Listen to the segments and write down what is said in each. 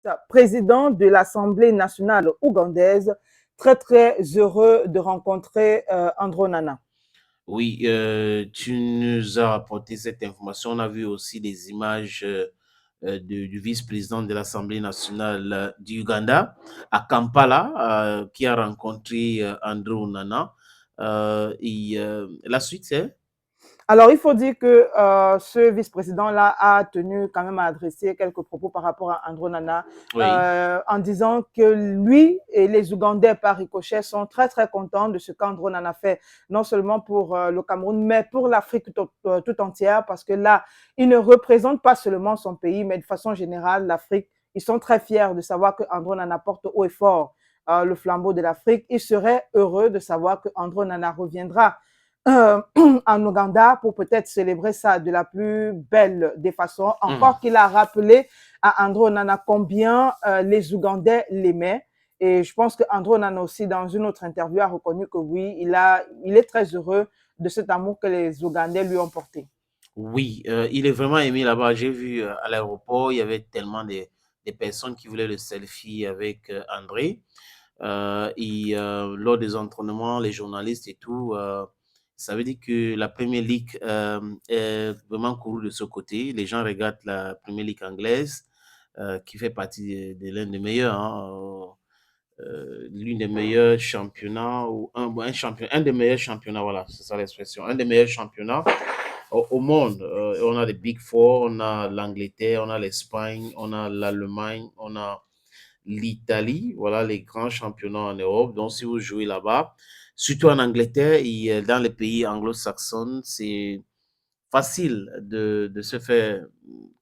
vice-président de l'Assemblée nationale ougandaise. Très, très heureux de rencontrer Andro Nana. Oui, tu nous as rapporté cette information. On a vu aussi des images du vice-président de l'Assemblée nationale du Ouganda à Kampala, qui a rencontré Andrew Nana. La suite, c'est? Alors, il faut dire que ce vice-président-là a tenu quand même à adresser quelques propos par rapport à Andro Nana Oui. en disant que lui et les Ougandais par ricochet sont très, très contents de ce qu'Andro Nana fait, non seulement pour le Cameroun, mais pour l'Afrique tout entière, parce que là, il ne représente pas seulement son pays, mais de façon générale, l'Afrique. Ils sont très fiers de savoir que Andro Nana porte haut et fort le flambeau de l'Afrique. Ils seraient heureux de savoir que Andro Nana reviendra en Ouganda pour peut-être célébrer ça de la plus belle des façons. Encore qu'il a rappelé à Andro Nana combien les Ougandais l'aimaient. Et je pense que Andro Nana aussi, dans une autre interview, a reconnu que oui, il est très heureux de cet amour que les Ougandais lui ont porté. Oui, il est vraiment aimé là-bas. J'ai vu à l'aéroport, il y avait tellement des personnes qui voulaient le selfie avec André. Lors des entraînements, les journalistes et tout, ça veut dire que la Premier League est vraiment courue de ce côté. Les gens regardent la Premier League anglaise, qui fait partie de l'un des meilleurs, hein, l'une des meilleurs championnats, ou un des meilleurs championnats, voilà, c'est ça l'expression, un des meilleurs championnats au monde. On a les Big Four, on a l'Angleterre, on a l'Espagne, on a l'Allemagne, on a l'Italie, voilà les grands championnats en Europe. Donc, si vous jouez là-bas, surtout en Angleterre et dans les pays anglo-saxons, c'est facile de se faire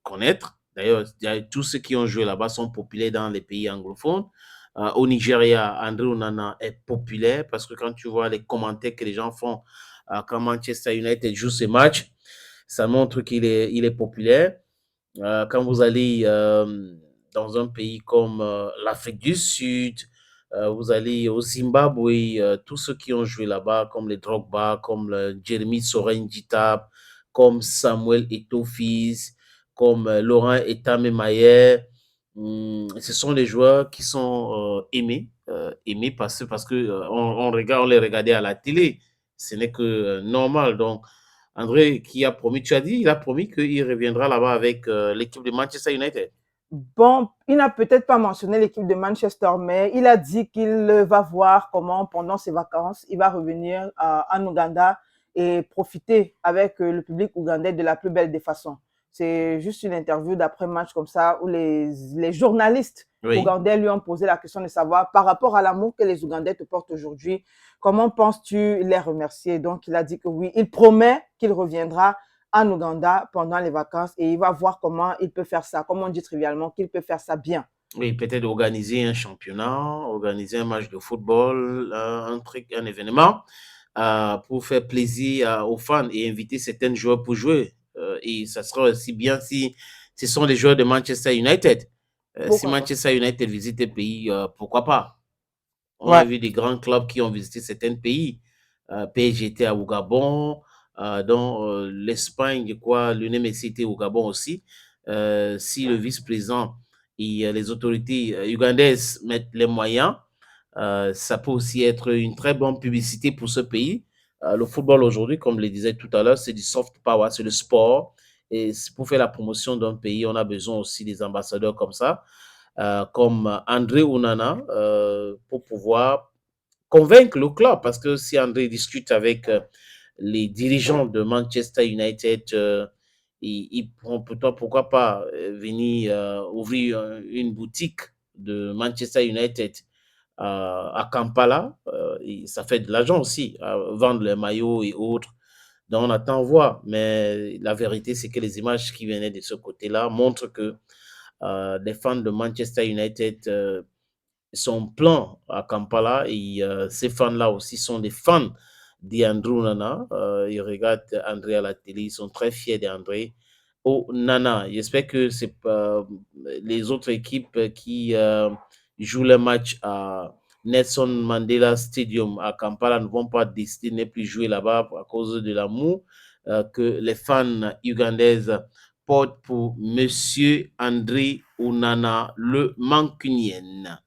connaître. D'ailleurs, tous ceux qui ont joué là-bas sont populaires dans les pays anglophones. Au Nigeria, Andrew Nana est populaire parce que quand tu vois les commentaires que les gens font quand Manchester United joue ce match, ça montre il est populaire. Quand vous allez dans un pays comme l'Afrique du Sud, vous allez au Zimbabwe, tous ceux qui ont joué là-bas, comme les Drogba, comme le Jeremy Soren-Dita, comme Samuel Eto'o-Fils, comme Laurent Etame-Mayer, ce sont des joueurs qui sont aimés parce que on les regardait à la télé. Ce n'est que normal. Donc, André, qui a promis, tu as dit, il a promis qu'il reviendra là-bas avec l'équipe de Manchester United. Bon, il n'a peut-être pas mentionné l'équipe de Manchester, mais il a dit qu'il va voir comment, pendant ses vacances, il va revenir en Ouganda et profiter avec le public ougandais de la plus belle des façons. C'est juste une interview d'après-match comme ça où les journalistes Oui. ougandais lui ont posé la question de savoir par rapport à l'amour que les Ougandais te portent aujourd'hui, comment penses-tu les remercier? Donc, il a dit que oui, il promet qu'il reviendra en Ouganda pendant les vacances et il va voir comment il peut faire ça, comme on dit trivialement, qu'il peut faire ça bien. Oui, peut-être organiser un championnat, organiser un match de football, un truc, un événement pour faire plaisir aux fans et inviter certains joueurs pour jouer. Et ça sera aussi bien si ce sont les joueurs de Manchester United. Si Pourquoi pas? Manchester United visite le pays, pourquoi pas? On a Ouais. vu des grands clubs qui ont visité certains pays. PSG était à Gabon, dans l'Espagne, quoi, Lionel Messi était au Gabon aussi. Si le vice-président et les autorités ougandaises mettent les moyens, ça peut aussi être une très bonne publicité pour ce pays. Le football aujourd'hui, comme je le disais tout à l'heure, c'est du soft power, c'est le sport. Et pour faire la promotion d'un pays, on a besoin aussi des ambassadeurs comme ça, comme André Onana, pour pouvoir convaincre le club. Parce que si André discute avec les dirigeants de Manchester United, ils pourront pourquoi pas venir ouvrir une boutique de Manchester United à Kampala. Et ça fait de l'argent aussi, vendre les maillots et autres. Donc, on attend voir. Mais la vérité, c'est que les images qui venaient de ce côté-là montrent que les fans de Manchester United sont pleins à Kampala et ces fans-là aussi sont des fans d'Andrew Nana. Ils regardent André à la télé, ils sont très fiers d'André. Oh, Nana, j'espère que c'est les autres équipes qui jouent le match à Nelson Mandela Stadium à Kampala ne vont pas décider de ne plus jouer là-bas à cause de l'amour que les fans ugandaises portent pour Monsieur André Onana, le Mancunien.